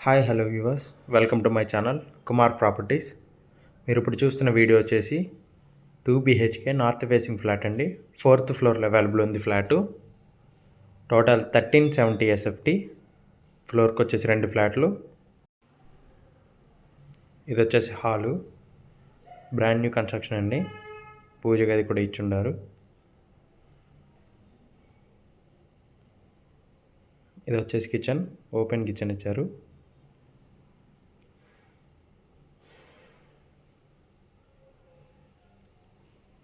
Hi hello viewers, welcome to my channel Kumar properties. మీరు ఇప్పుడు చూస్తున్న వీడియో వచ్చేసి 2 BHK నార్త్ ఫేసింగ్ ఫ్లాట్ అండి. 4th ఫ్లోర్లో అవైలబుల్ ఉంది ఫ్లాటు. Total 1370 SFT. ఫ్లోర్కి వచ్చేసి 2 ఫ్లాట్లు. ఇది వచ్చేసి హాలు, బ్రాండ్ న్యూ కన్స్ట్రక్షన్ అండి. పూజ గది కూడా ఇచ్చుండారు. ఇది వచ్చేసి కిచెన్, ఓపెన్ కిచెన్ ఇచ్చారు.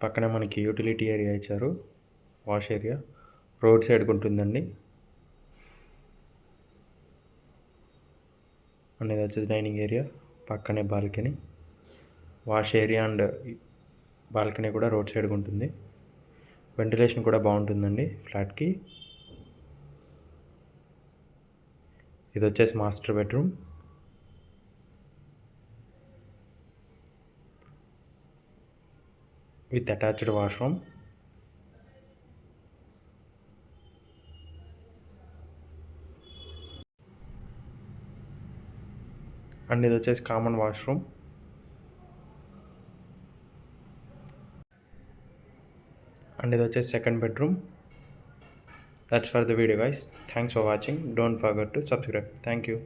పక్కనే మనకి యూటిలిటీ ఏరియా ఇచ్చారు, వాష్ ఏరియా రోడ్ సైడ్కి ఉంటుందండి. అనేది వచ్చేసి డైనింగ్ ఏరియా, పక్కనే balcony, wash area and balcony కూడా రోడ్ సైడ్కి ఉంటుంది. వెంటిలేషన్ కూడా బాగుంటుందండి ఫ్లాట్కి. ఇది వచ్చేసి master bedroom. With attached washroom. And ఇది వచ్చేసి కామన్ వాష్రూమ్. అండ్ ఇది వచ్చేసి second bedroom. That's for the video guys. Thanks for watching. Don't forget to subscribe. Thank you.